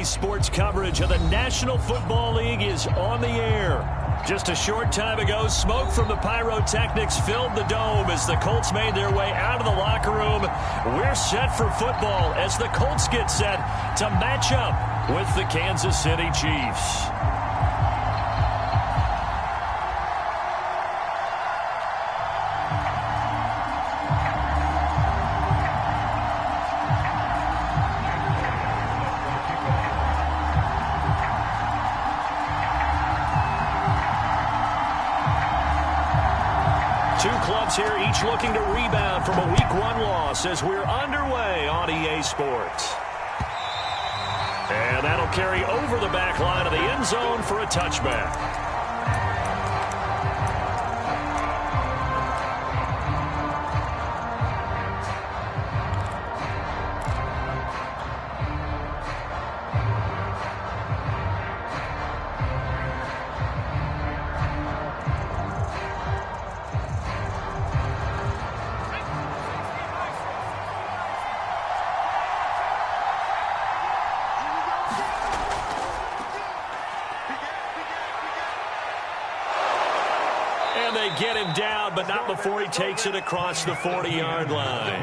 EA Sports coverage of the National Football League is on the air. Just a short time ago, smoke from the pyrotechnics filled the dome as the Colts made their way out of the locker room. We're set for football as the Colts get set to match up with the Kansas City Chiefs. Two clubs here, each looking to rebound from a Week 1 loss as we're underway on EA Sports. And that'll carry over the back line of the end zone for a touchback. And they get him down, but not before he takes it across the 40-yard line.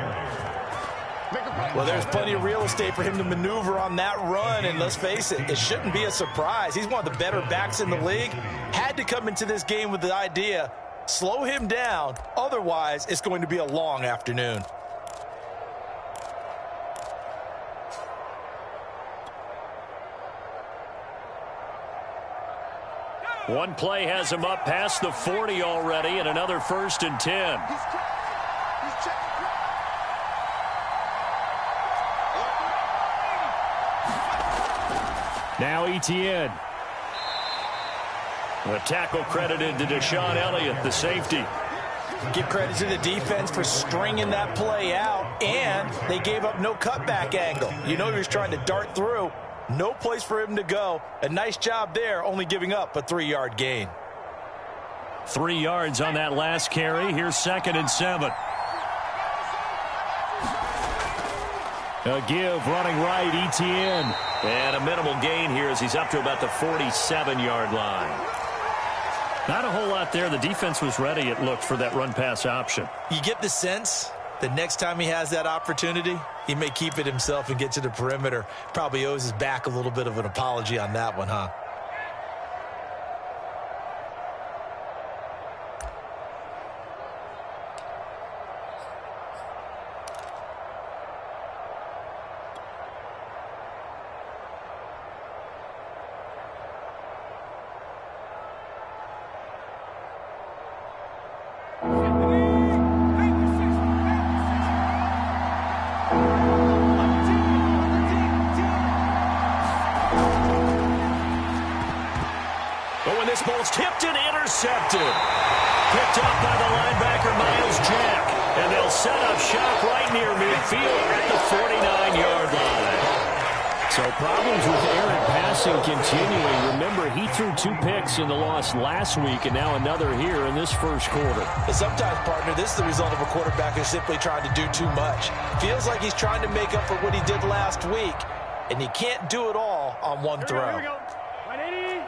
Well, there's plenty of real estate for him to maneuver on that run, and let's face it, it shouldn't be a surprise. He's one of the better backs in the league. Had to come into this game with the idea, slow him down, otherwise it's going to be a long afternoon. One play has him up past the 40 already, and another 1st and 10. Now Etienne. A tackle credited to Deshaun Elliott, the safety. Give credit to the defense for stringing that play out, and they gave up no cutback angle. You know he was trying to dart through. No place for him to go. A nice job there, only giving up a 3-yard gain. 3 yards on that last carry. Here's 2nd and 7. A give running right, Etienne. And a minimal gain here as he's up to about the 47-yard line. Not a whole lot there. The defense was ready, it looked, for that run-pass option. You get the sense that next time he has that opportunity, he may keep it himself and get to the perimeter. Probably owes his back a little bit of an apology on that one, huh? This ball's tipped and intercepted. Picked up by the linebacker, Miles Jack. And they'll set up shop right near midfield at the 49-yard line. So problems with errant passing continuing. Remember, he threw 2 picks in the loss last week and now another here in this first quarter. But sometimes, partner, this is the result of a quarterback who's simply trying to do too much. Feels like he's trying to make up for what he did last week, and he can't do it all on one throw. Here we go. 180.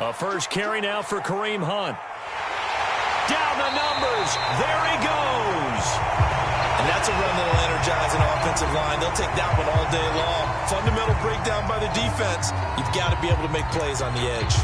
A first carry now for Kareem Hunt. Down the numbers. There he goes. And that's a run that'll energize an offensive line. They'll take that one all day long. Fundamental breakdown by the defense. You've got to be able to make plays on the edge.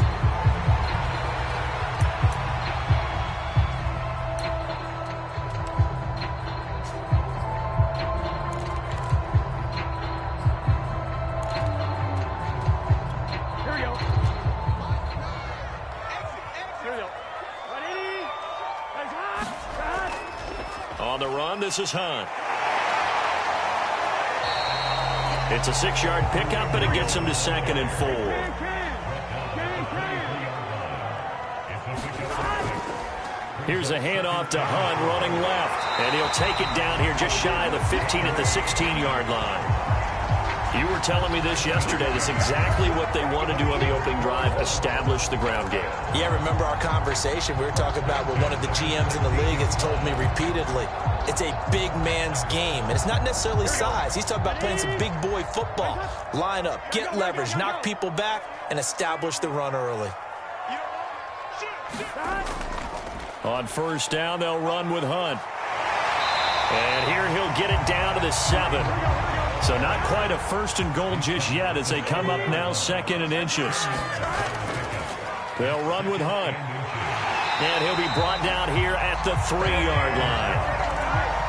On the run, this is Hunt. It's a 6-yard pickup, and it gets him to 2nd and 4. Here's a handoff to Hunt running left, and he'll take it down here just shy of the 15 at the 16-yard line. You were telling me this yesterday. That's exactly what they want to do on the opening drive, establish the ground game. Yeah, remember our conversation? We were talking about what one of the GMs in the league has told me repeatedly. It's a big man's game, and it's not necessarily size. He's talking about playing some big boy football. Line up, get leverage, knock people back, and establish the run early. On first down, they'll run with Hunt. And here he'll get it down to the 7. So not quite a first and goal just yet as they come up now 2nd and inches. They'll run with Hunt. And he'll be brought down here at the 3-yard line.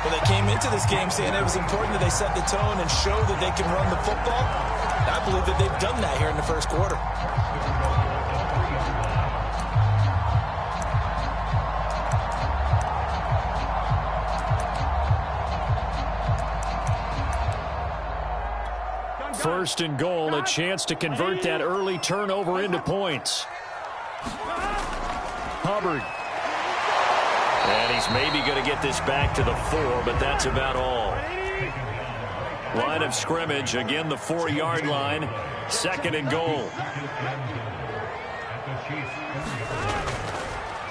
Well, they came into this game saying it was important that they set the tone and show that they can run the football. I believe that they've done that here in the first quarter. First and goal, a chance to convert that early turnover into points. Hubbard. And he's maybe going to get this back to the 4, but that's about all. Line of scrimmage, again the 4-yard line, 2nd and goal.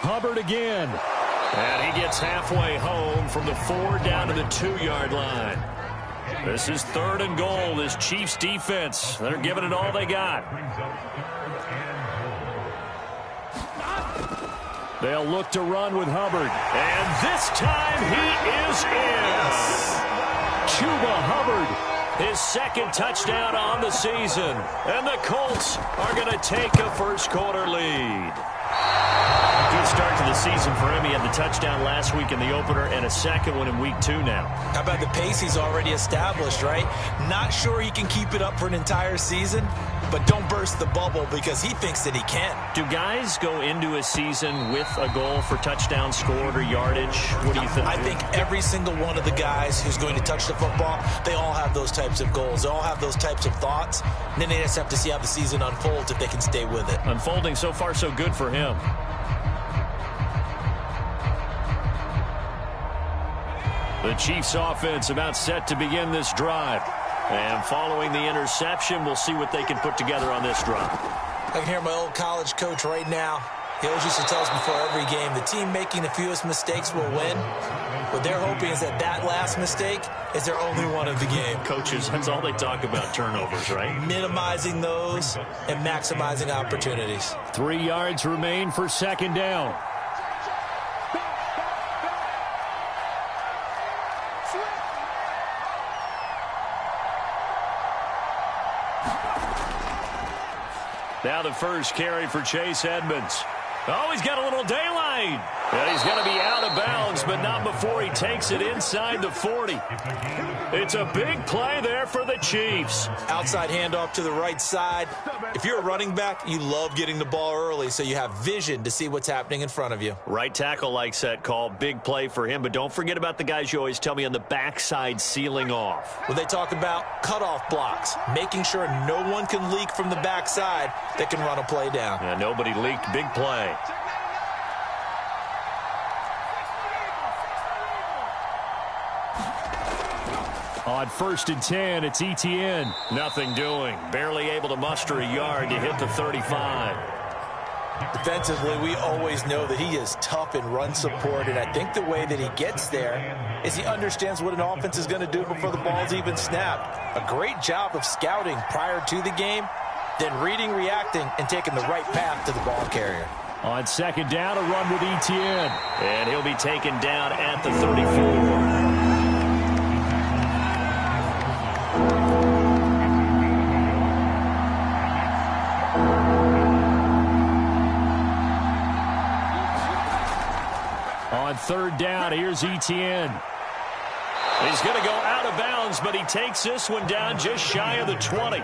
Hubbard again. And he gets halfway home from the 4 down to the 2-yard line. This is 3rd and goal. This Chiefs defense, they're giving it all they got. They'll look to run with Hubbard. And this time he is in. Chuba Hubbard, his 2nd touchdown on the season. And the Colts are going to take a first quarter lead. Good start to the season for him. He had the touchdown last week in the opener and a 2nd one in week 2 now. How about the pace he's already established, right? Not sure he can keep it up for an entire season, but don't burst the bubble because he thinks that he can. Do guys go into a season with a goal for touchdown scored or yardage? What do you think? I think every single one of the guys who's going to touch the football, they all have those types of goals. They all have those types of thoughts. And then they just have to see how the season unfolds if they can stay with it. Unfolding so far so good for him. The Chiefs offense about set to begin this drive. And following the interception, we'll see what they can put together on this drive. I can hear my old college coach right now. He always used to tell us before every game, the team making the fewest mistakes will win. What they're hoping is that that last mistake is their only one of the game. Coaches, that's all they talk about, turnovers, right? Minimizing those and maximizing opportunities. 3 yards remain for 2nd down. Now the first carry for Chase Edmonds. Oh, he's got a little daylight. And he's going to be out of bounds, but not before he takes it inside the 40. It's a big play there for the Chiefs. Outside handoff to the right side. If you're a running back, you love getting the ball early so you have vision to see what's happening in front of you. Right tackle likes that call. Big play for him, but don't forget about the guys you always tell me on the backside sealing off. When they talk about cutoff blocks, making sure no one can leak from the backside that can run a play down. Yeah, nobody leaked. Big play. On 1st and 10, it's Etienne. Nothing doing. Barely able to muster a yard to hit the 35. Defensively, we always know that he is tough in run support, and I think the way that he gets there is he understands what an offense is going to do before the ball's even snapped. A great job of scouting prior to the game, then reading, reacting, and taking the right path to the ball carrier. On 2nd down, a run with Etienne. And he'll be taken down at the 34. On 3rd down, here's Etienne. He's going to go out of bounds, but he takes this one down just shy of the 20.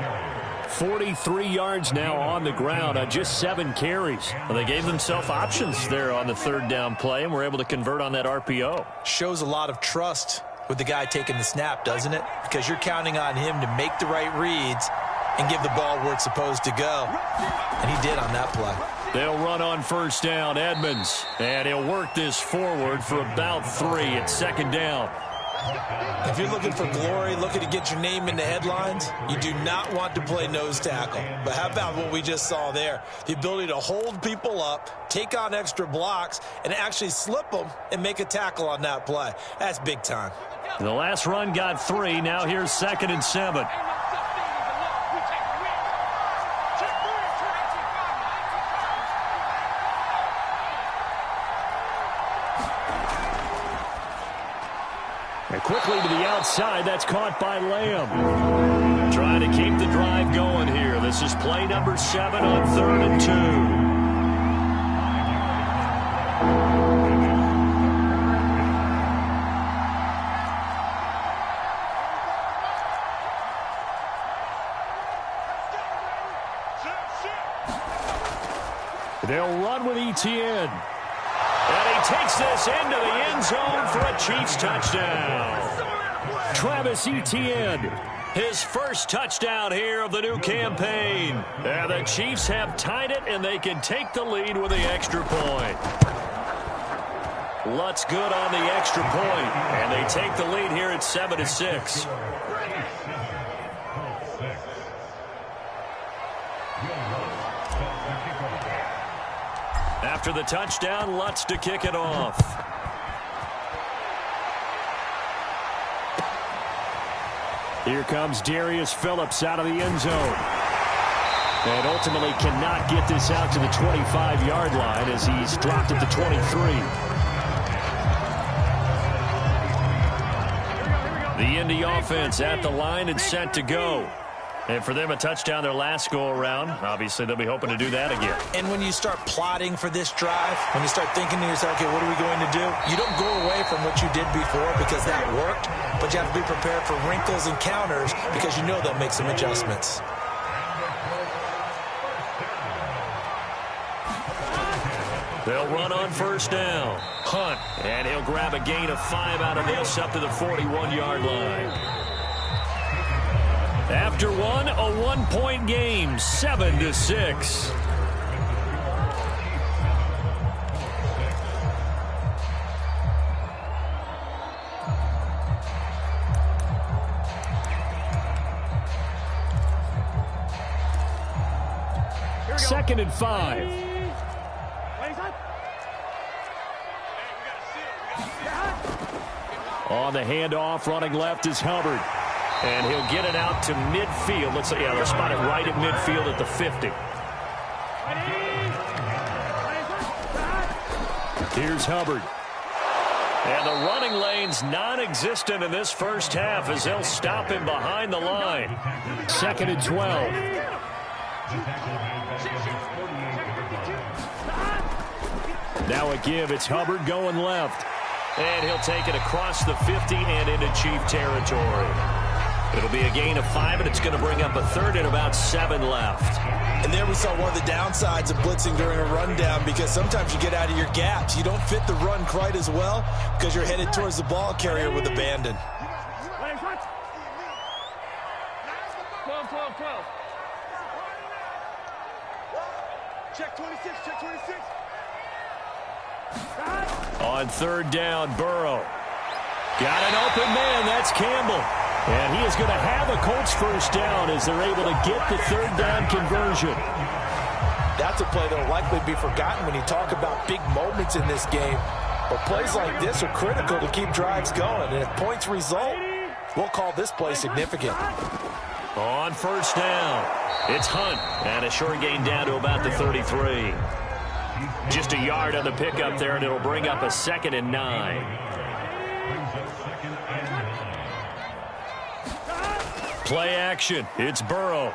43 yards now on the ground on just 7 carries. Well, they gave themselves options there on the 3rd down play, and were able to convert on that RPO. Shows a lot of trust with the guy taking the snap, doesn't it? Because you're counting on him to make the right reads and give the ball where it's supposed to go. And he did on that play. They'll run on 1st down, Edmonds. And he'll work this forward for about 3 at 2nd down. If you're looking for glory, looking to get your name in the headlines, you do not want to play nose tackle. But how about what we just saw there? The ability to hold people up, take on extra blocks, and actually slip them and make a tackle on that play. That's big time. The last run got 3. Now here's 2nd and 7. And quickly to the outside. That's caught by Lamb. Trying to keep the drive going here. This is play number 7 on 3rd and 2. They'll run with Etienne. And he takes this into the end zone for a Chiefs touchdown. Travis Etienne, his first touchdown here of the new campaign. And the Chiefs have tied it, and they can take the lead with the extra point. Lutz good on the extra point, and they take the lead here at 7-6. After the touchdown, Lutz to kick it off. Here comes Darius Phillips out of the end zone. And ultimately cannot get this out to the 25-yard line as he's dropped at the 23. The Indy offense at the line and set to go. And for them, a touchdown their last go-around. Obviously, they'll be hoping to do that again. And when you start plotting for this drive, when you start thinking to yourself, okay, what are we going to do? You don't go away from what you did before because that worked, but you have to be prepared for wrinkles and counters because you know they'll make some adjustments. They'll run on first down. Hunt. And he'll grab a gain of 5 out of this up to the 41-yard line. After one, a 1-point game, 7-6. Second and 5. On the handoff, running left is Hubbard. And he'll get it out to midfield. Let's say, yeah, they'll spot it right at midfield at the 50. Here's Hubbard. And the running lane's non-existent in this first half as they'll stop him behind the line. 2nd and 12. Now a give. It's Hubbard going left. And he'll take it across the 50 and into Chief territory. It'll be a gain of 5, and it's going to bring up a 3rd and about 7 left. And there we saw one of the downsides of blitzing during a rundown because sometimes you get out of your gaps. You don't fit the run quite as well because you're headed towards the ball carrier with abandon. 12. Check 26, check 26. On 3rd down, Burrow. Got an open man. That's Campbell. And he is going to have a Colts first down as they're able to get the 3rd down conversion. That's a play that will likely be forgotten when you talk about big moments in this game. But plays like this are critical to keep drives going. And if points result, we'll call this play significant. On 1st down, it's Hunt. And a short gain down to about the 33. Just a yard on the pickup there, and it'll bring up a 2nd and 9. Play action. It's Burrow.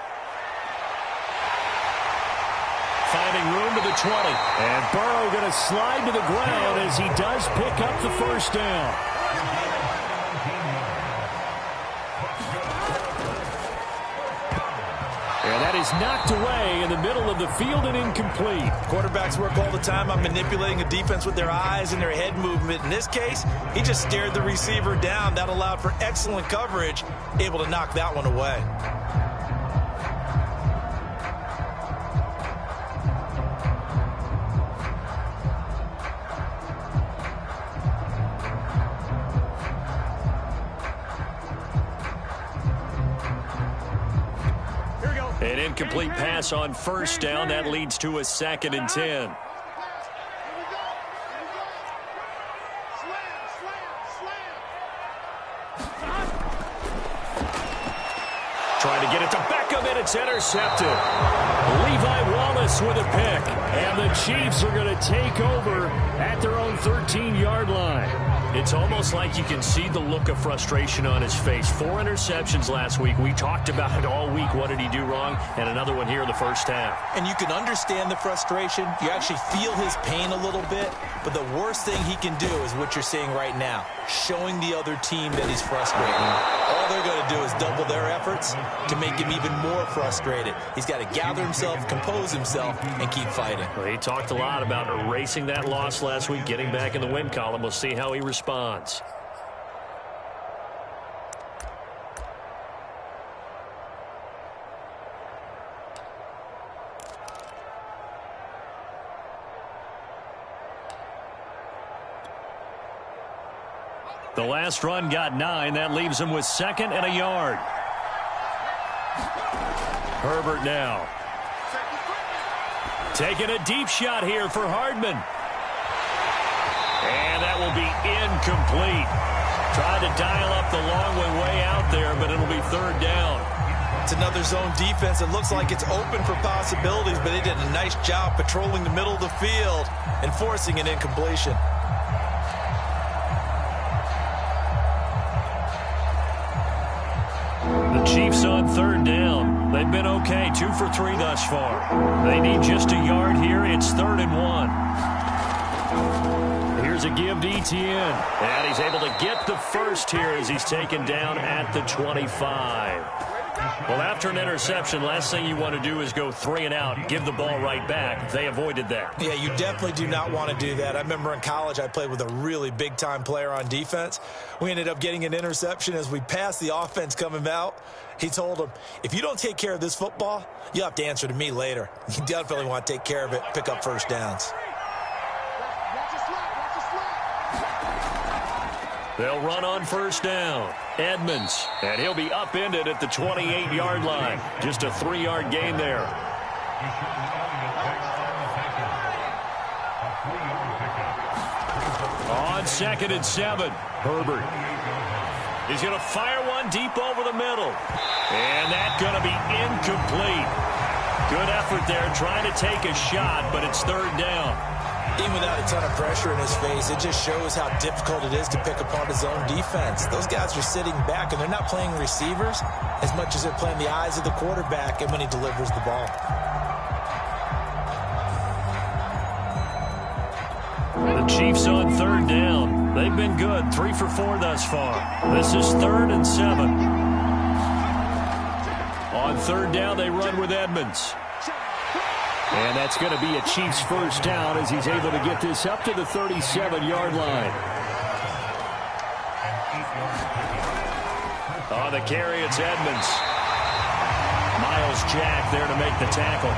Finding room to the 20. And Burrow going to slide to the ground as he does pick up the first down. And that is knocked away in the middle of the field and incomplete. Quarterbacks work all the time on manipulating a defense with their eyes and their head movement. In this case, he just stared the receiver down. That allowed for excellent coverage, able to knock that one away. incomplete pass on first down. That leads to a 2nd and 10. Trying to get it to Beckham, and it's intercepted. Levi Wallace with a pick. And the Chiefs are going to take over at their own 13-yard line. It's almost like you can see the look of frustration on his face. 4 interceptions last week. We talked about it all week. What did he do wrong? And another one here in the first half. And you can understand the frustration. You actually feel his pain a little bit. But the worst thing he can do is what you're seeing right now, showing the other team that he's frustrated. All they're going to do is double their efforts to make him even more frustrated. He's got to gather himself, compose himself, and keep fighting. Well, he talked a lot about erasing that loss last week, getting back in the win column. We'll see how he responds. The last run got 9. That leaves him with 2nd and a yard. Herbert now. Taking a deep shot here for Hardman. And that will be incomplete. Tried to dial up the long way out there, but it'll be 3rd down. It's another zone defense. It looks like it's open for possibilities, but they did a nice job patrolling the middle of the field and forcing an incompletion. The Chiefs on 3rd down. They've been okay, 2 for 3 thus far. They need just a yard here. It's 3rd and 1. Here's a give to Etienne. And he's able to get the first here as he's taken down at the 25. Well, after an interception, last thing you want to do is go 3 and out, give the ball right back. They avoided that. Yeah, you definitely do not want to do that. I remember in college I played with a really big-time player on defense. We ended up getting an interception as we passed the offense coming out. He told him, if you don't take care of this football, you'll have to answer to me later. You definitely want to take care of it, pick up first downs. They'll run on first down. Edmonds, and he'll be upended at the 28-yard line. Just a 3-yard gain there. On 2nd and 7, Herbert. He's going to fire one deep over the middle. And that's going to be incomplete. Good effort there trying to take a shot, but it's 3rd down. Even without a ton of pressure in his face, it just shows how difficult it is to pick apart his own defense. Those guys are sitting back, and they're not playing receivers as much as they're playing the eyes of the quarterback and when he delivers the ball. The Chiefs on 3rd down. They've been good, 3 for 4 thus far. This is 3rd and 7. On 3rd down, they run with Edmonds. And that's going to be a Chiefs first down as he's able to get this up to the 37-yard line. On the carry, it's Edmonds. Miles Jack there to make the tackle.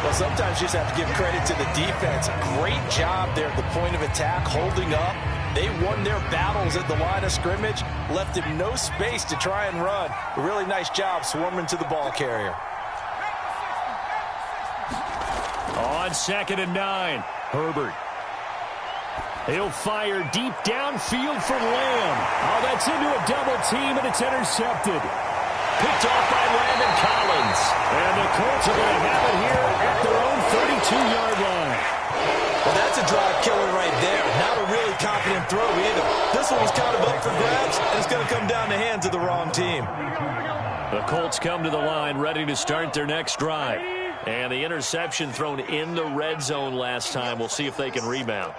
Well, sometimes you just have to give credit to the defense. Great job there at the point of attack, holding up. They won their battles at the line of scrimmage, left him no space to try and run. A really nice job swarming to the ball carrier. On 2nd and 9, Herbert. He'll fire deep downfield for Lamb. Oh, that's into a double team, and it's intercepted. Picked off by Landon Collins. And the Colts are going to have it here at their own 32-yard line. Well, that's a drive killer right there. Not a really confident throw either. This one was kind of up for grabs, and it's going to come down the hands of the wrong team. The Colts come to the line ready to start their next drive. And the interception thrown in the red zone last time. We'll see if they can rebound.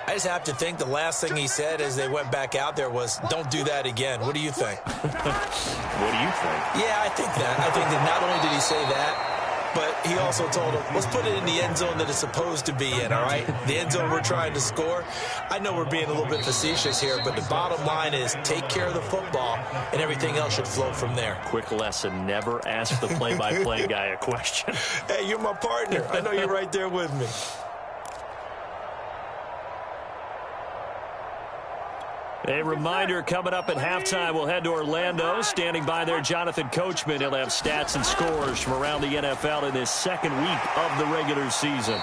I just have to think the last thing he said as they went back out there was, don't do that again. What do you think? What do you think? Yeah, I think that. I think that not only did he say that, but he also told him, let's put it in the end zone that it's supposed to be in, all right? The end zone we're trying to score. I know we're being a little bit facetious here, but the bottom line is take care of the football, and everything else should flow from there. Quick lesson, never ask the play-by-play guy a question. Hey, you're my partner. I know you're right there with me. A reminder coming up at halftime, we'll head to Orlando. Standing by there, Jonathan Coachman. He'll have stats and scores from around the NFL in this second week of the regular season.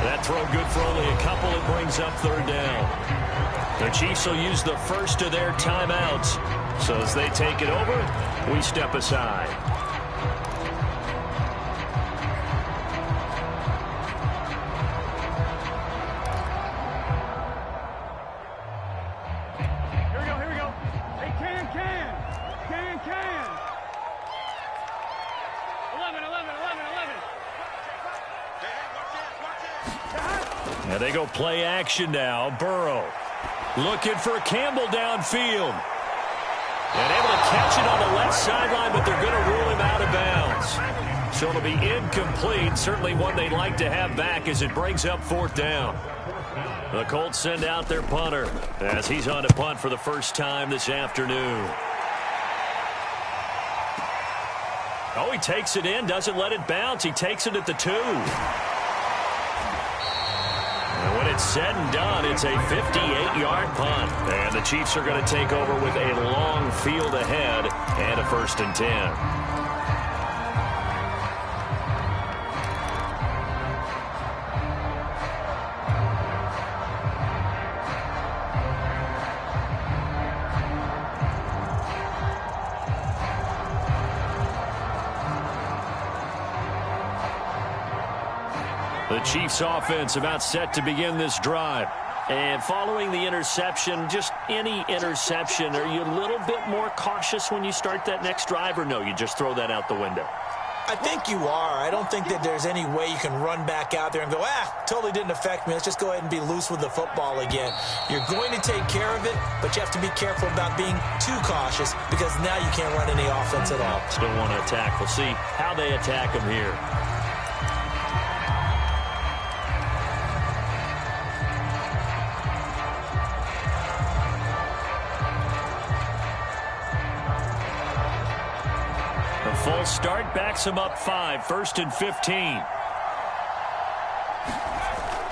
That throw good for only a couple. It brings up third down. The Chiefs will use the first of their timeouts. So as they take it over, we step aside. And they go play action now. Burrow looking for Campbell downfield. And able to catch it on the left sideline, but they're going to rule him out of bounds. So it'll be incomplete. Certainly one they'd like to have back as it brings up fourth down. The Colts send out their punter as he's on to punt for the first time this afternoon. Oh, he takes it in, doesn't let it bounce. He takes it at the 2. And when it's said and done, it's a 58-yard punt. And the Chiefs are going to take over with a long field ahead and a 1st and 10. The Chiefs offense about set to begin this drive. And following the interception, just any interception, are you a little bit more cautious when you start that next drive, or no, you just throw that out the window? I think you are. I don't think that there's any way you can run back out there and go, totally didn't affect me. Let's just go ahead and be loose with the football again. You're going to take care of it, but you have to be careful about being too cautious because now you can't run any offense at all. Still want to attack. We'll see how they attack him here. Full start backs him up 5, 1st and 15.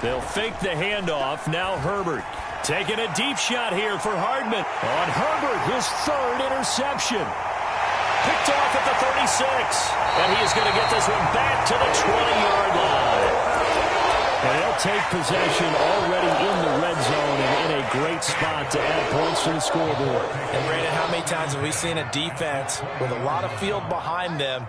They'll fake the handoff. Now Herbert taking a deep shot here for Hardman. On Herbert, his 3rd interception. Picked off at the 36. And he is going to get this one back to the 20-yard line. And they'll take possession already in the red zone and in a great spot to add points to the scoreboard. And Brandon, how many times have we seen a defense with a lot of field behind them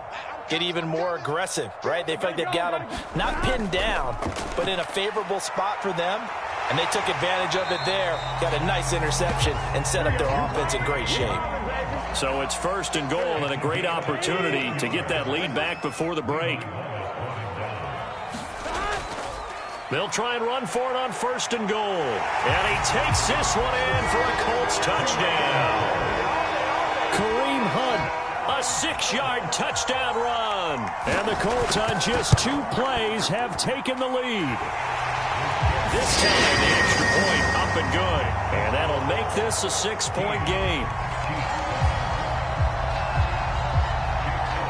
get even more aggressive, right? They feel like they've got them not pinned down, but in a favorable spot for them. And they took advantage of it there, got a nice interception, and set up their offense in great shape. So it's 1st and goal and a great opportunity to get that lead back before the break. They'll try and run for it on 1st and goal. And he takes this one in for a Colts touchdown. Kareem Hunt, a 6-yard touchdown run. And the Colts on just 2 plays have taken the lead. This time the extra point up and good. And that'll make this a 6-point game.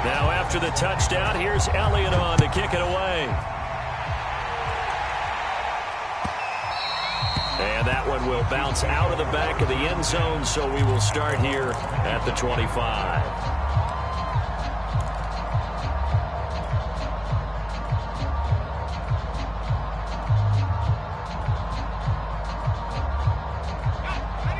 Now after the touchdown, here's Elliott on to kick it away. And that one will bounce out of the back of the end zone, so we will start here at the 25.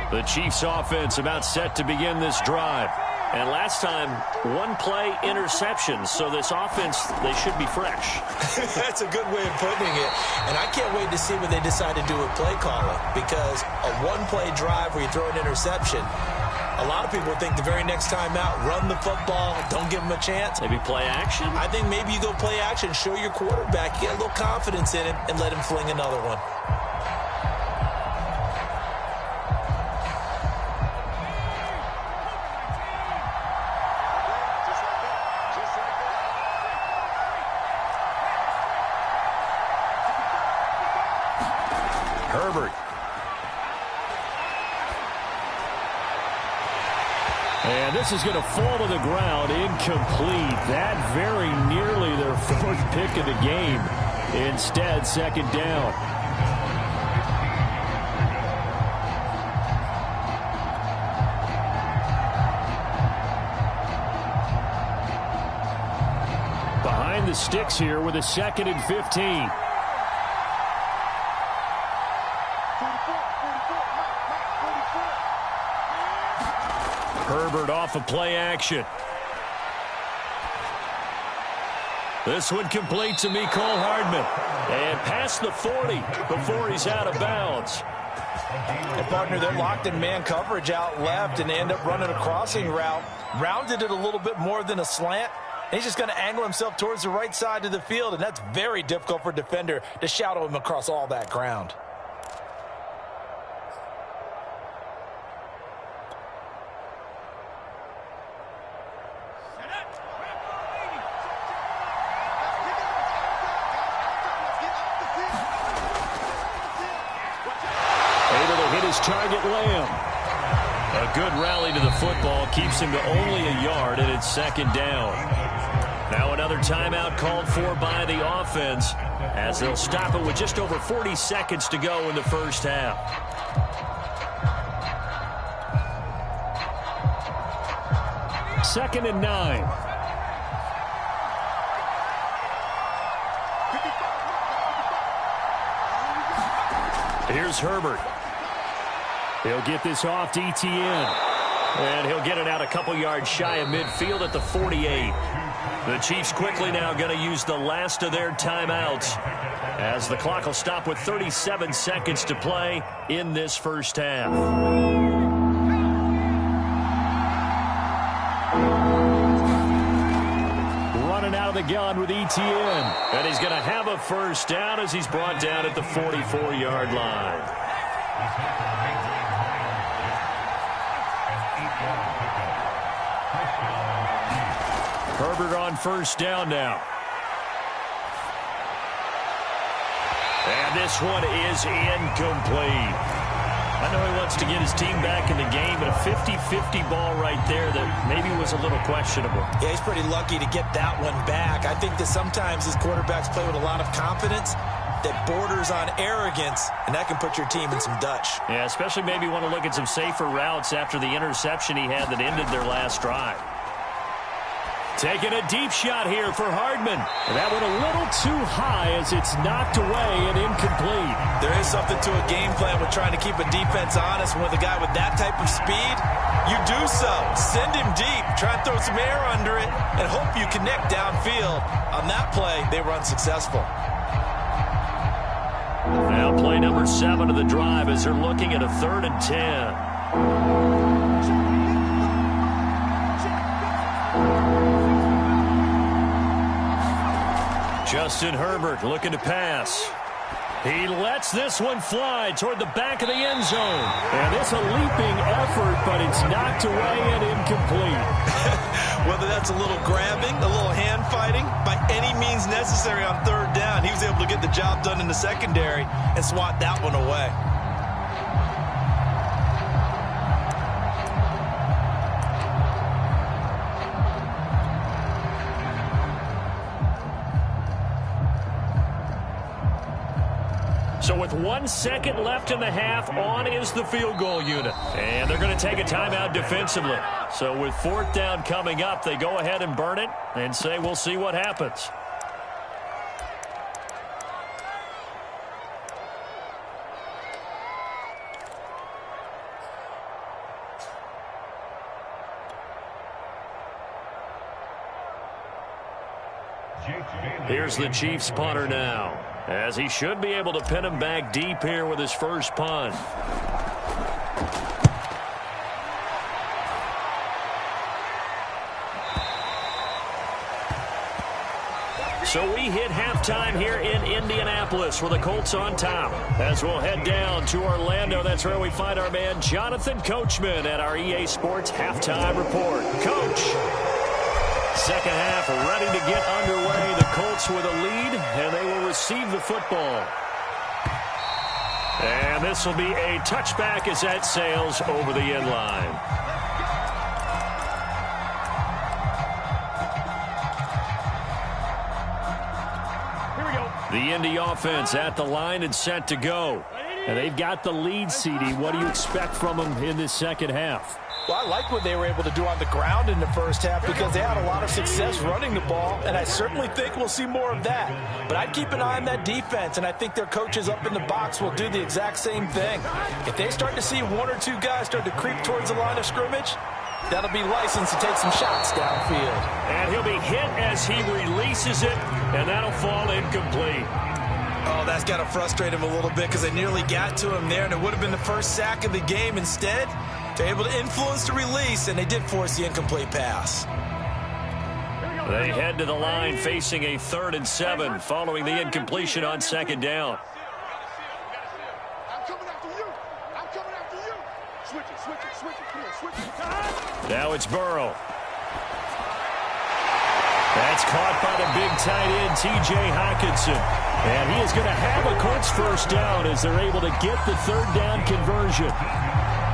The Chiefs offense about set to begin this drive. And last time, 1-play interception. So this offense, they should be fresh. That's a good way of putting it. And I can't wait to see what they decide to do with play calling. Because a 1-play drive where you throw an interception, a lot of people think the very next time out, run the football, don't give them a chance. Maybe play action? I think maybe you go play action, show your quarterback, get a little confidence in him, and let him fling another one. Herbert. And this is going to fall to the ground, incomplete. That very nearly their 4th pick of the game. Instead, 2nd down. the sticks here with a 2nd and 15. Herbert off of play action. This one complete to Mecole Hardman. And past the 40 before he's out of bounds. And partner, they're locked in man coverage out left, and they end up running a crossing route. Rounded it a little bit more than a slant. And he's just going to angle himself towards the right side of the field, and that's very difficult for a defender to shadow him across all that ground. Target Lamb. A good rally to the football keeps him to only a yard, and it's 2nd down. Now another timeout called for by the offense as they'll stop it with just over 40 seconds to go in the first half. Second and 9. Here's Herbert. He'll get this off to Etienne. And he'll get it out a couple yards shy of midfield at the 48. The Chiefs quickly now going to use the last of their timeouts as the clock will stop with 37 seconds to play in this first half. Running out of the gun with Etienne. And he's going to have a first down as he's brought down at the 44-yard line. Herbert on first down now. And this one is incomplete. I know he wants to get his team back in the game, but a 50-50 ball right there that maybe was a little questionable. Yeah, he's pretty lucky to get that one back. I think that sometimes his quarterbacks play with a lot of confidence that borders on arrogance, and that can put your team in some Dutch. Yeah, especially maybe want to look at some safer routes after the interception he had that ended their last drive. Taking a deep shot here for Hardman. That one a little too high as it's knocked away and incomplete. There is something to a game plan with trying to keep a defense honest. When with a guy with that type of speed, you do so. Send him deep. Try and throw some air under it and hope you connect downfield. On that play, they were unsuccessful. Now play number 7 of the drive as they're looking at a 3rd and 10. Justin Herbert looking to pass. He lets this one fly toward the back of the end zone. And it's a leaping effort, but it's knocked away and incomplete. Whether that's a little grabbing, a little hand fighting, by any means necessary on 3rd down, he was able to get the job done in the secondary and swat that one away. So with 1 second left in the half, on is the field goal unit. And they're going to take a timeout defensively. So with 4th down coming up, they go ahead and burn it and say we'll see what happens. Here's the Chiefs punter now, as he should be able to pin him back deep here with his first punt. So we hit halftime here in Indianapolis with the Colts on top. As we'll head down to Orlando, that's where we find our man Jonathan Coachman at our EA Sports Halftime Report. Coach, second half ready to get underway. The Colts with a lead, and they will receive the football. And this will be a touchback as that sails over the end line. The Indy offense at the line and set to go. And they've got the lead, CD. What do you expect from them in this second half? Well, I like what they were able to do on the ground in the first half because they had a lot of success running the ball, and I certainly think we'll see more of that. But I'd keep an eye on that defense, and I think their coaches up in the box will do the exact same thing. If they start to see one or two guys start to creep towards the line of scrimmage, that'll be licensed to take some shots downfield. And he'll be hit as he releases it, and that'll fall incomplete. Oh, that's got to frustrate him a little bit because they nearly got to him there, and it would have been the first sack of the game. Instead, they're able to influence the release, and they did force the incomplete pass. They head to the line facing a 3rd and 7 following the incompletion on 2nd down. I'm coming after you. I'm coming after you. Switch it, switch it, switch it. Come on, switch it. Now it's Burrow. That's caught by the big tight end, T.J. Hockenson. And he is going to have a Colts first down as they're able to get the 3rd down conversion.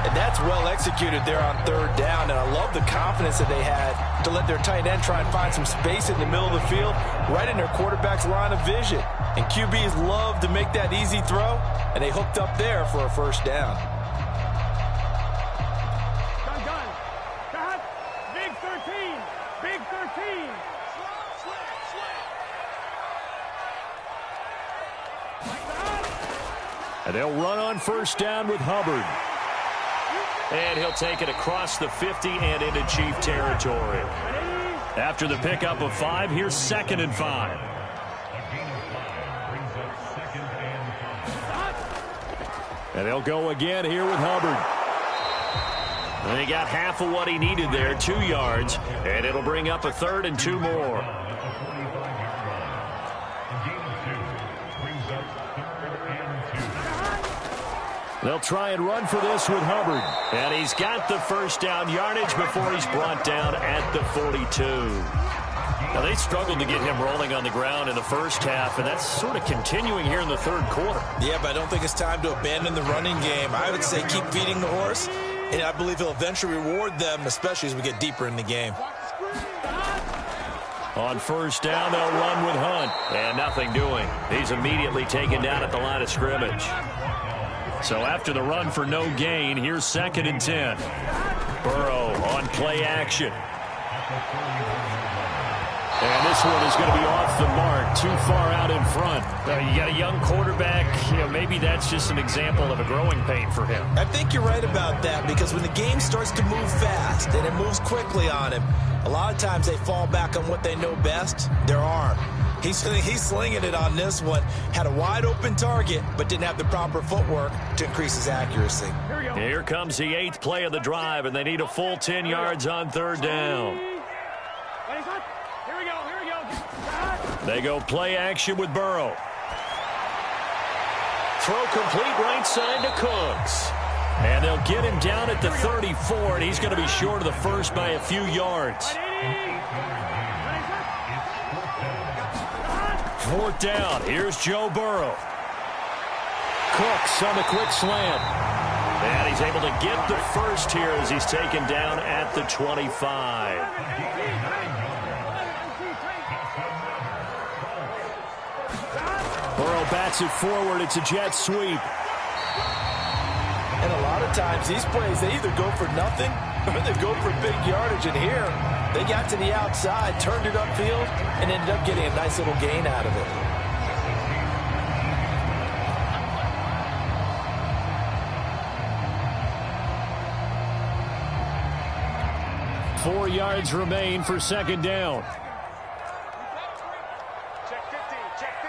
And that's well executed there on 3rd down. And I love the confidence that they had to let their tight end try and find some space in the middle of the field, right in their quarterback's line of vision. And QBs love to make that easy throw, and they hooked up there for a first down. Done. Big 13. Big 13. And they'll run on first down with Hubbard. And he'll take it across the 50 and into Chief territory. After the pickup of 5, here's 2nd and 5. And they'll go again here with Hubbard. And he got half of what he needed there, 2 yards. And it'll bring up a 3rd and 2 more. They'll try and run for this with Hubbard. And he's got the first down yardage before he's brought down at the 42. Now, they struggled to get him rolling on the ground in the first half, and that's sort of continuing here in the 3rd quarter. Yeah, but I don't think it's time to abandon the running game. I would say keep feeding the horse, and I believe he'll eventually reward them, especially as we get deeper in the game. On first down, they'll run with Hunt, and nothing doing. He's immediately taken down at the line of scrimmage. So after the run for no gain, here's 2nd and 10. Burrow on play action. And this one is going to be off the mark, too far out in front. You got a young quarterback, maybe that's just an example of a growing pain for him. I think you're right about that because when the game starts to move fast and it moves quickly on him, a lot of times they fall back on what they know best, their arm. He's slinging it on this one. Had a wide open target, but didn't have the proper footwork to increase his accuracy. Here comes the 8th play of the drive, and they need a full 10 yards on 3rd down. Here we go. They go play action with Burrow. Throw complete right side to Cooks. And they'll get him down at the 34, and he's going to be short of the first by a few yards. 4th down. Here's Joe Burrow. Cooks on the quick slant. And he's able to get the first here as he's taken down at the 25. Burrow bats it forward. It's a jet sweep. And a lot of times these plays, they either go for nothing or they go for big yardage. And here, they got to the outside, turned it upfield, and ended up getting a nice little gain out of it. Four yards remain for 2nd down. Check 15, check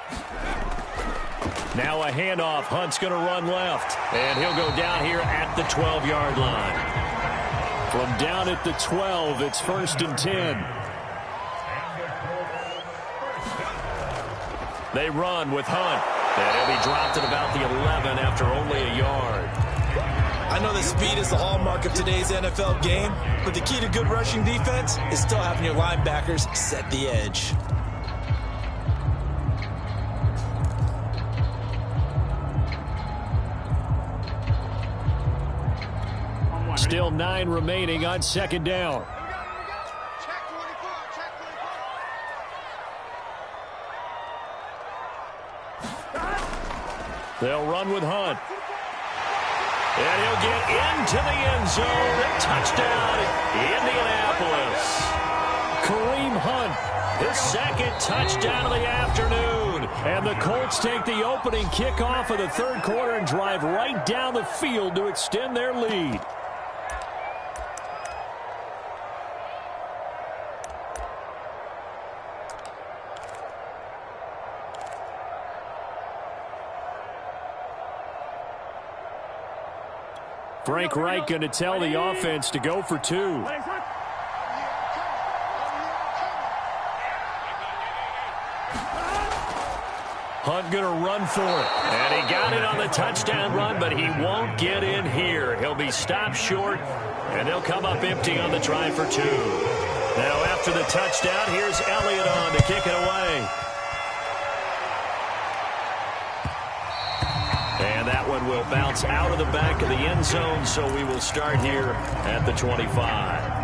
15. Now a handoff. Hunt's going to run left. And he'll go down here at the 12-yard line. From down at the 12, it's 1st and 10. They run with Hunt. And he'll be dropped at about the 11 after only a yard. I know that speed is the hallmark of today's NFL game, but the key to good rushing defense is still having your linebackers set the edge. Still 9 remaining on 2nd down. Check 24, check 24. They'll run with Hunt. And he'll get into the end zone. Touchdown, Indianapolis. Kareem Hunt, his second touchdown of the afternoon. And the Colts take the opening kickoff of the third quarter and drive right down the field to extend their lead. Frank Reich going to tell the offense to go for two. Hunt going to run for it. And he got it on the touchdown run, but he won't get in here. He'll be stopped short, and they'll come up empty on the try for two. Now after the touchdown, here's Elliott on to kick it away. And that one will bounce out of the back of the end zone, so we will start here at the 25.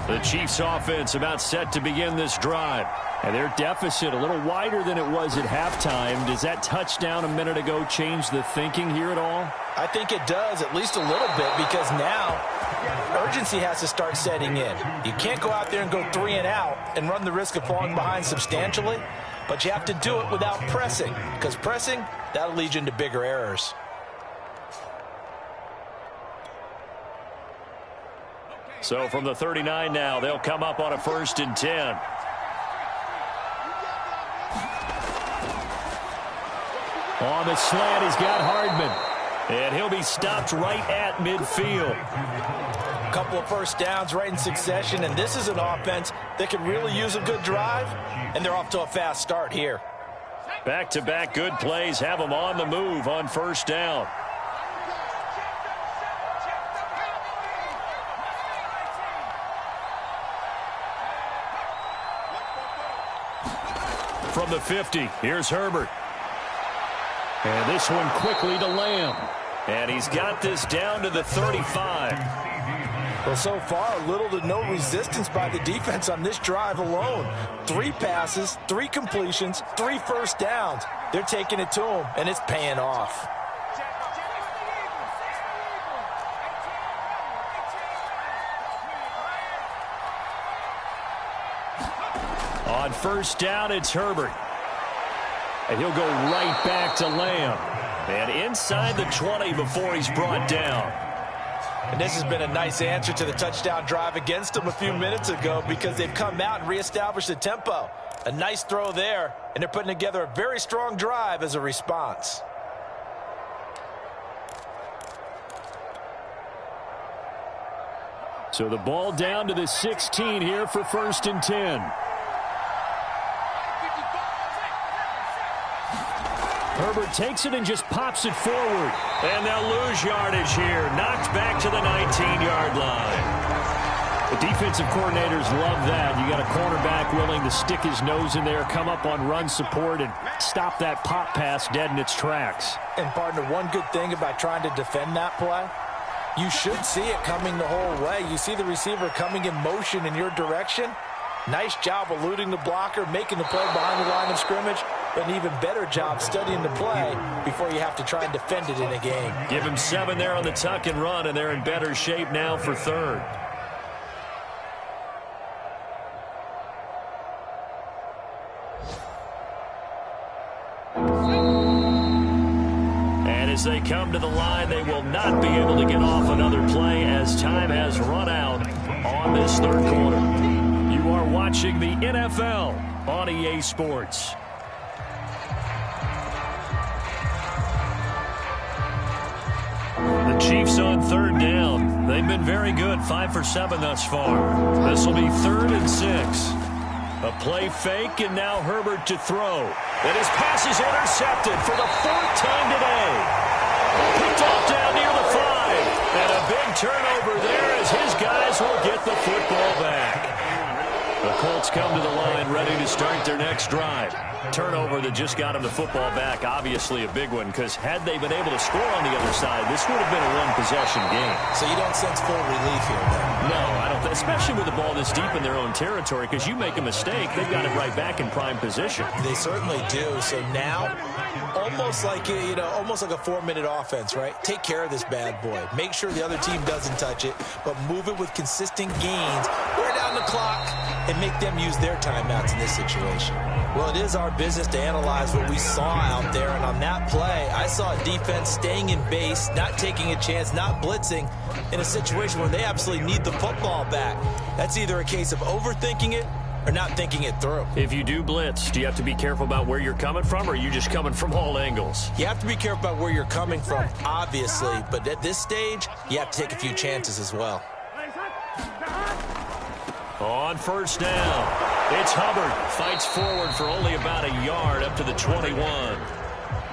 The Chiefs offense about set to begin this drive. And their deficit a little wider than it was at halftime. Does that touchdown a minute ago change the thinking here at all? I think it does, at least a little bit, because now urgency has to start setting in. You can't go out there and go 3 and out and run the risk of falling behind substantially, but you have to do it without pressing, because pressing, that'll lead you into bigger errors. So from the 39 now, they'll come up on a 1st and 10. On the slant, he's got Hardman. And he'll be stopped right at midfield. A couple of first downs right in succession, and this is an offense that could really use a good drive, and they're off to a fast start here. Back-to-back good plays have them on the move on 1st down. From the 50, here's Herbert. And this one quickly to Lamb. And he's got this down to the 35. Well, so far, little to no resistance by the defense on this drive alone. 3 passes, 3 completions, 3 first downs. They're taking it to him, and it's paying off. On 1st down, it's Herbert. And he'll go right back to Lamb. And inside the 20 before he's brought down. And this has been a nice answer to the touchdown drive against them a few minutes ago, because they've come out and reestablished the tempo. A nice throw there, and they're putting together a very strong drive as a response. So the ball down to the 16 here for 1st and 10. Herbert takes it and just pops it forward. And they'll lose yardage here. Knocked back to the 19-yard line. The defensive coordinators love that. You got a cornerback willing to stick his nose in there, come up on run support, and stop that pop pass dead in its tracks. And, partner, one good thing about trying to defend that play, you should see it coming the whole way. You see the receiver coming in motion in your direction. Nice job eluding the blocker, making the play behind the line of scrimmage, but an even better job studying the play before you have to try and defend it in a game. Give him 7 there on the tuck and run, and they're in better shape now for 3rd. And as they come to the line, they will not be able to get off another play as time has run out on this 3rd quarter. You are watching the NFL on EA Sports. The Chiefs on 3rd down. They've been very good, 5 for 7 thus far. This will be 3rd and 6. A play fake, and now Herbert to throw. And his pass is intercepted for the 4th time today. Picked off down near the 5. And a big turnover there as his guys will get the football back. The Colts Colts come to the line ready to start their next drive. Turnover that just got them the football back, obviously a big one, because had they been able to score on the other side, this would have been a one-possession game. So you don't sense full relief here, then? No, I don't, especially with the ball this deep in their own territory, because you make a mistake, they've got it right back in prime position. They certainly do. So now, almost like a 4-minute offense, right? Take care of this bad boy. Make sure the other team doesn't touch it, but move it with consistent gains. Wear down the clock and make them use their timeouts in this situation. Well, it is our business to analyze what we saw out there, and on that play, I saw a defense staying in base, not taking a chance, not blitzing in a situation where they absolutely need the football back. That's either a case of overthinking it or not thinking it through. If you do blitz, do you have to be careful about where you're coming from, or are you just coming from all angles? You have to be careful about where you're coming from, obviously, but at this stage, you have to take a few chances as well. On first down, it's Hubbard. Fights forward for only about a yard up to the 21.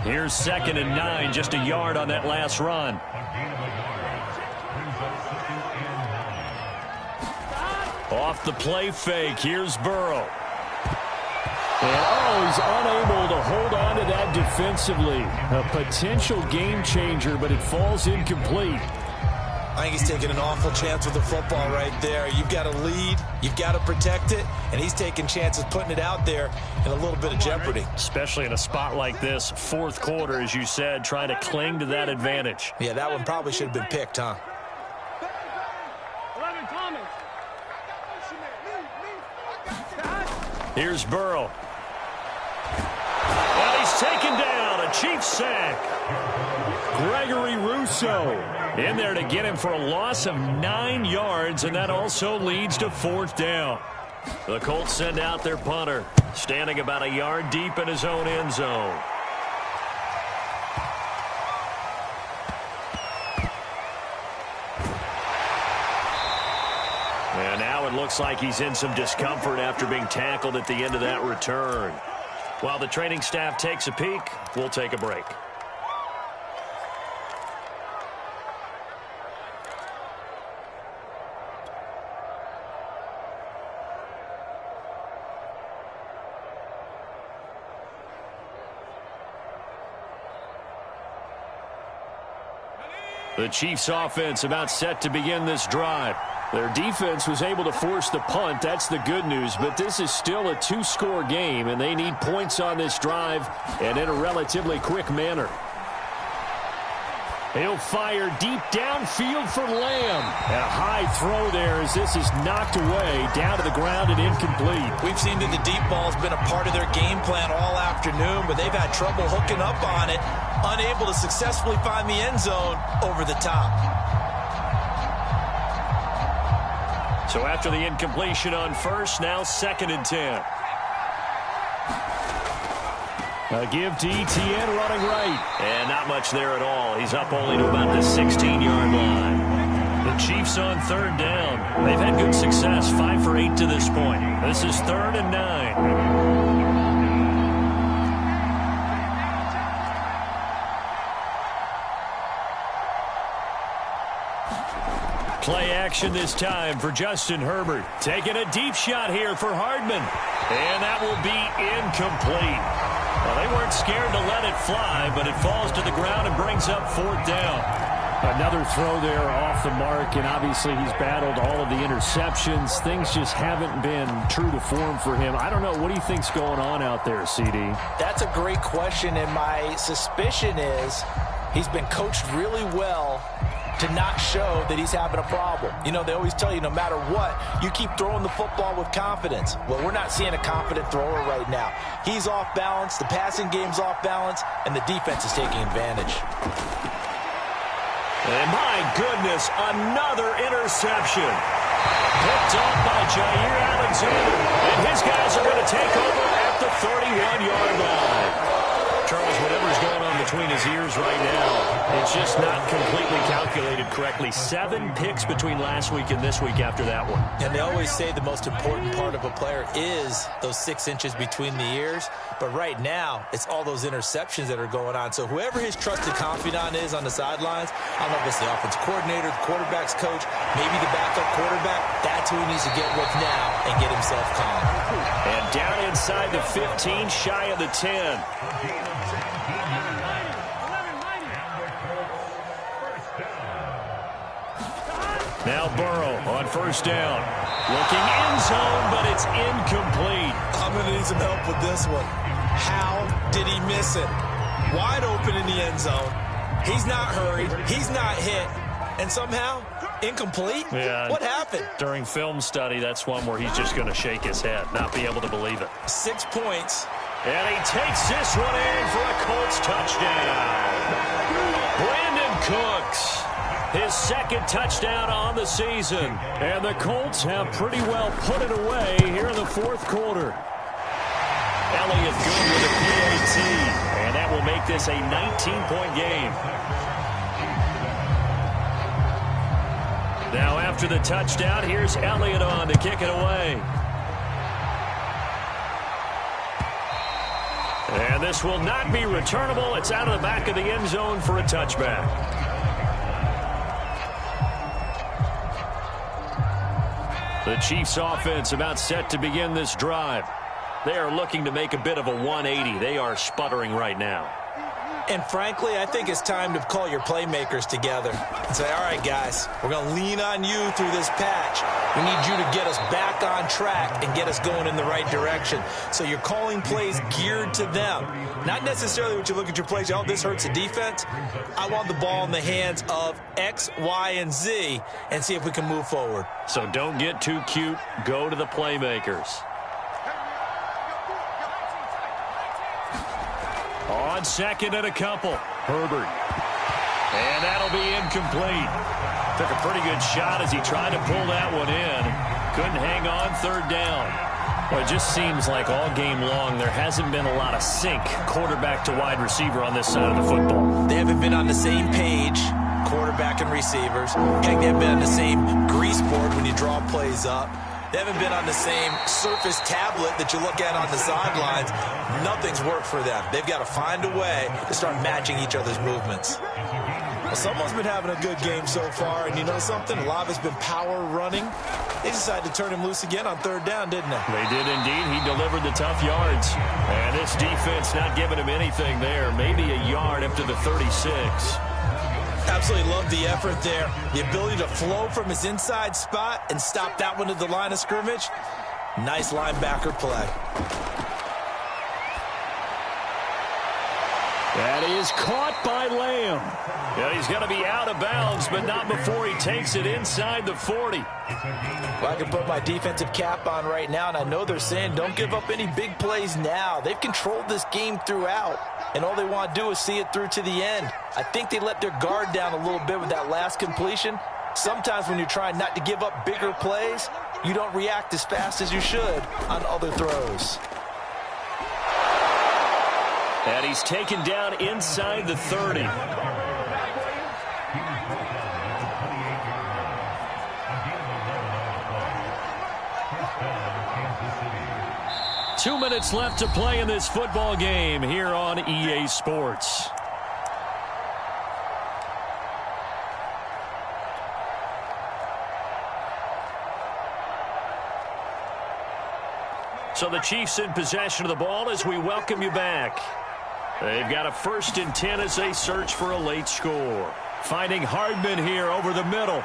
Here's 2nd and 9, just a yard on that last run. Off the play fake, here's Burrow. And, he's unable to hold on to that defensively. A potential game changer, but it falls incomplete. I think he's taking an awful chance with the football right there. You've got to lead, you've got to protect it, and he's taking chances putting it out there in a little bit of jeopardy. Especially in a spot like this, fourth quarter, as you said, trying to cling to that advantage. Yeah, that one probably should have been picked, huh? Here's Burrow. And he's taken down, a Chiefs sack. Gregory Rousseau in there to get him for a loss of 9 yards, and that also leads to 4th down. The Colts send out their punter, standing about a yard deep in his own end zone. And now it looks like he's in some discomfort after being tackled at the end of that return. While the training staff takes a peek, we'll take a break. The Chiefs offense about set to begin this drive. Their defense was able to force the punt. That's the good news, but this is still a 2-score game, and they need points on this drive and in a relatively quick manner. He'll fire deep downfield for Lamb. And a high throw there as this is knocked away, down to the ground and incomplete. We've seen that the deep ball's been a part of their game plan all afternoon, but they've had trouble hooking up on it, unable to successfully find the end zone over the top. So after the incompletion on first, now 2nd and 10. A give to Etienne running right. And not much there at all. He's up only to about the 16-yard line. The Chiefs on 3rd down. They've had good success, 5 for 8 to this point. This is 3rd and 9. Play action this time for Justin Herbert. Taking a deep shot here for Hardman. And that will be incomplete. Well, they weren't scared to let it fly, but it falls to the ground and brings up 4th down. Another throw there off the mark, and obviously he's battled all of the interceptions. Things just haven't been true to form for him. I don't know. What do you think's going on out there, CD? That's a great question, and my suspicion is he's been coached really well to not show that he's having a problem. You know, they always tell you no matter what, you keep throwing the football with confidence. Well, we're not seeing a confident thrower right now. He's off balance, the passing game's off balance, and the defense is taking advantage. And my goodness, another interception. Picked up by Jair Alexander. And his guys are going to take over at the 31-yard line. Charles, whatever's going on between his ears right now, it's just not completely calculated correctly. 7 picks between last week and this week after that one. And they always say the most important part of a player is those 6 inches between the ears. But right now, it's all those interceptions that are going on. So whoever his trusted confidant is on the sidelines, I don't know if it's the offensive coordinator, the quarterback's coach, maybe the backup quarterback, that's who he needs to get with now and get himself calm. And down inside the 15, shy of the 10. Now Burrow on first down. Looking end zone, but it's incomplete. I'm going to need some help with this one. How did he miss it? Wide open in the end zone. He's not hurried. He's not hit. And somehow, incomplete? Yeah. What happened? During film study, that's one where he's just going to shake his head, not be able to believe it. 6 points. And he takes this one in for a Colts touchdown. Brandon Cooks, his second touchdown on the season. And the Colts have pretty well put it away here in the fourth quarter. Elliott good with a PAT, and that will make this a 19-point game. Now after the touchdown, here's Elliott on to kick it away. And this will not be returnable. It's out of the back of the end zone for a touchback. The Chiefs offense about set to begin this drive. They are looking to make a bit of a 180. They are sputtering right now. And frankly, I think it's time to call your playmakers together and say, all right, guys, we're going to lean on you through this patch. We need you to get us back on track and get us going in the right direction. So you're calling plays geared to them. Not necessarily what you look at your plays, oh, this hurts the defense. I want the ball in the hands of X, Y, and Z and see if we can move forward. So don't get too cute. Go to the playmakers. On second and a couple, Herbert. And that'll be incomplete. Took a pretty good shot as he tried to pull that one in. Couldn't hang on third down. Well, it just seems like all game long there hasn't been a lot of sync quarterback to wide receiver on this side of the football. They haven't been on the same page, quarterback and receivers. Heck, they haven't been on the same grease board when you draw plays up. They haven't been on the same surface tablet that you look at on the sidelines. Nothing's worked for them. They've got to find a way to start matching each other's movements. Well, someone's been having a good game so far, and you know something? A lot of it's been power running. They decided to turn him loose again on third down, didn't they? They did indeed. He delivered the tough yards. And this defense not giving him anything there. Maybe a yard after the 36. Absolutely love the effort there. The ability to flow from his inside spot and stop that one at the line of scrimmage. Nice linebacker play. That is caught by Lamb. Yeah, he's going to be out of bounds, but not before he takes it inside the 40. Well, I can put my defensive cap on right now, and I know they're saying don't give up any big plays now. They've controlled this game throughout, and all they want to do is see it through to the end. I think they let their guard down a little bit with that last completion. Sometimes when you're trying not to give up bigger plays, you don't react as fast as you should on other throws. And he's taken down inside the 30. Two minutes left to play in this football game here on EA Sports. So the Chiefs in possession of the ball as we welcome you back. They've got a 1st and 10 as they search for a late score. Finding Hardman here over the middle.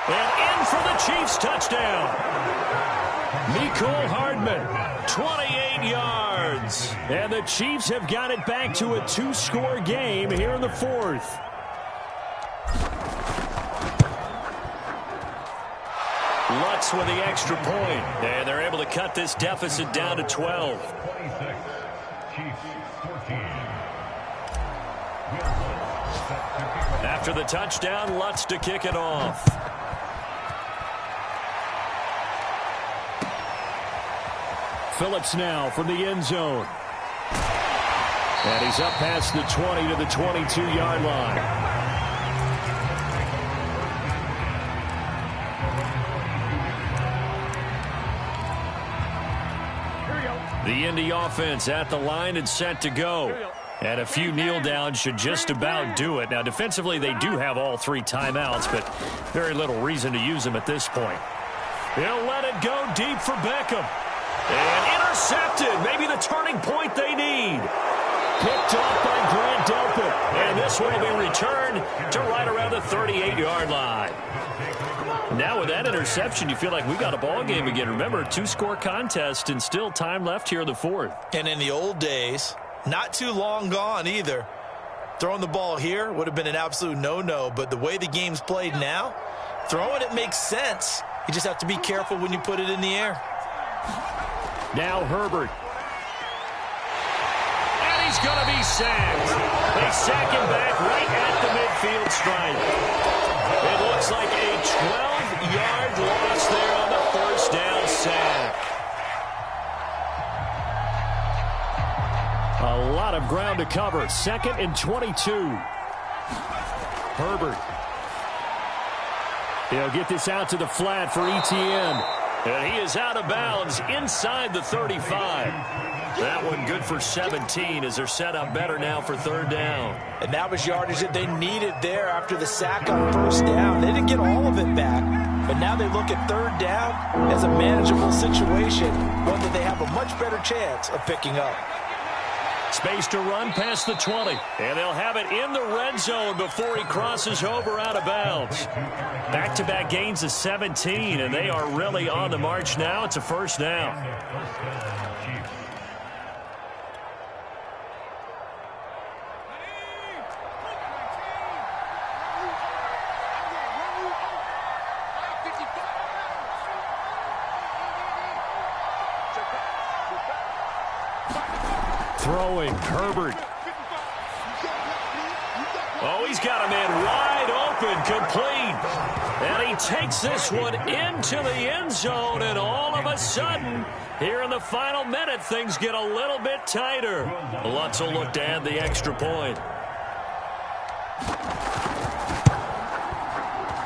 And in for the Chiefs touchdown. Mecole Hardman, 28 yards. And the Chiefs have got it back to a 2-score game here in the 4th. Lutz with the extra point. And they're able to cut this deficit down to 12. After the touchdown, Lutz to kick it off. Phillips now from the end zone. And he's up past the 20 to the 22-yard line. The Indy offense at the line and set to go. And a few kneel downs should just about do it. Now, defensively, they do have all 3 timeouts, but very little reason to use them at this point. He'll let it go deep for Beckham. And intercepted. Maybe the turning point they need. Picked off by Grant Delpit. And this one will be returned to right around the 38-yard line. Now with that interception, you feel like we got a ball game again. Remember, 2-score contest and still time left here in the 4th. And in the old days, not too long gone either, throwing the ball here would have been an absolute no-no. But the way the game's played now, throwing it makes sense. You just have to be careful when you put it in the air. Now Herbert. And he's going to be sacked. They sack him back right at the midfield stripe. It looks like a 12-yard loss there on the first down sack. A lot of ground to cover. 2nd and 22. Herbert. He'll get this out to the flat for Etienne. And he is out of bounds inside the 35. That one good for 17 as they're set up better now for 3rd down. And that was yardage that they needed there after the sack on 1st down. They didn't get all of it back, but now they look at 3rd down as a manageable situation, one that they have a much better chance of picking up. Space to run past the 20. And they'll have it in the red zone before he crosses over out of bounds. Back-to-back gains of 17, and they are really on the march now. It's a 1st down. Throwing, Herbert. Oh, he's got a man wide open, complete. And he takes this one into the end zone, and all of a sudden, here in the final minute, things get a little bit tighter. Lutz will look to add the extra point.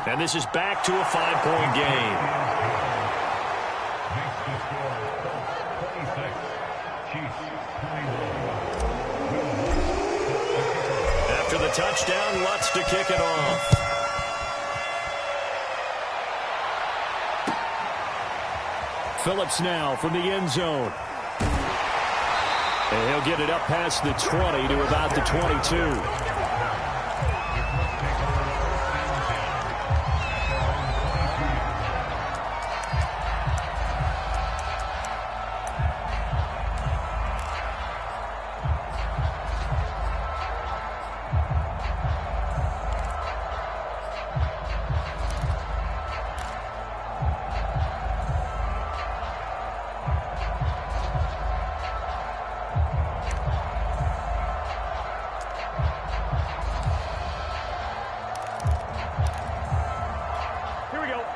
And this is back to a 5-point game. After the touchdown, Lutz to kick it off. Phillips now from the end zone. And he'll get it up past the 20 to about the 22.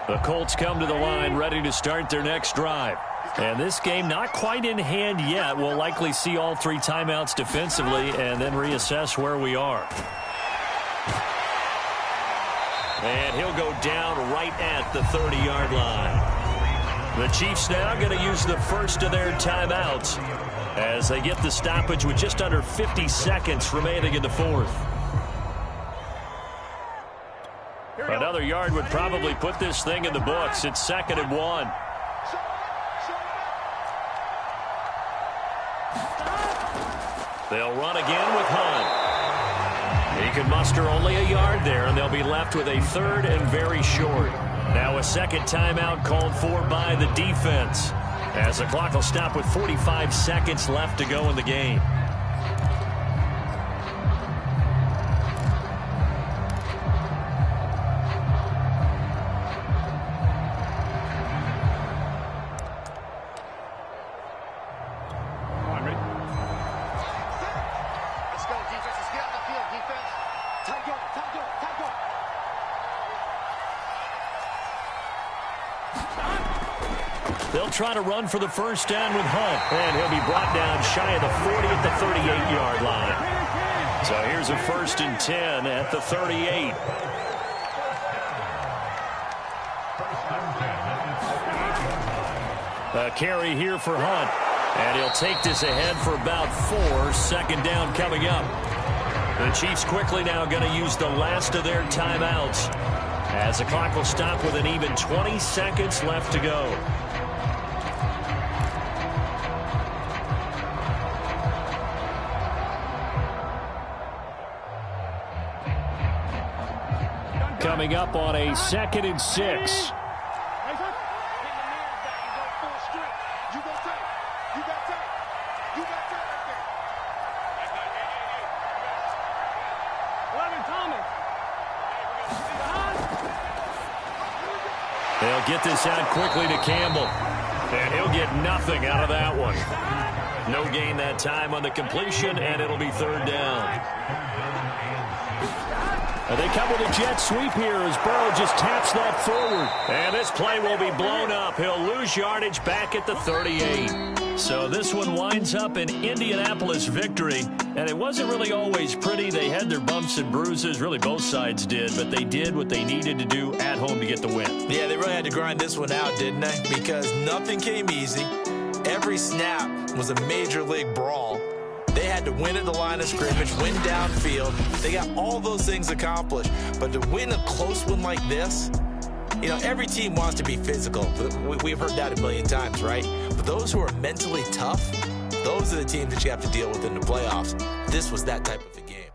The Colts come to the line ready to start their next drive. And this game not quite in hand yet. We'll likely see all 3 timeouts defensively and then reassess where we are. And he'll go down right at the 30-yard line. The Chiefs now going to use the first of their timeouts as they get the stoppage with just under 50 seconds remaining in the 4th. Another yard would probably put this thing in the books. It's 2nd and 1. They'll run again with Hunt. He can muster only a yard there, and they'll be left with a 3rd and very short. Now a second timeout called for by the defense, as the clock will stop with 45 seconds left to go in the game. They'll try to run for the first down with Hunt, and he'll be brought down shy of the 40 at the 38-yard line. So here's a 1st and 10 at the 38. A carry here for Hunt, and he'll take this ahead for about 4. 2nd down coming up. The Chiefs quickly now going to use the last of their timeouts, as the clock will stop with an even 20 seconds left to go. Coming up on a 2nd and 6. They'll get this out quickly to Campbell, and he'll get nothing out of that one. No gain that time on the completion, and it'll be 3rd down. They come with a jet sweep here as Burrow just taps that forward. And this play will be blown up. He'll lose yardage back at the 38. So this one winds up an Indianapolis victory. And it wasn't really always pretty. They had their bumps and bruises. Really, both sides did. But they did what they needed to do at home to get the win. Yeah, they really had to grind this one out, didn't they? Because nothing came easy. Every snap was a major league brawl. They had to win at the line of scrimmage, win downfield. They got all those things accomplished. But to win a close one like this, you know, every team wants to be physical. We've heard that a million times, right? But those who are mentally tough, those are the teams that you have to deal with in the playoffs. This was that type of a game.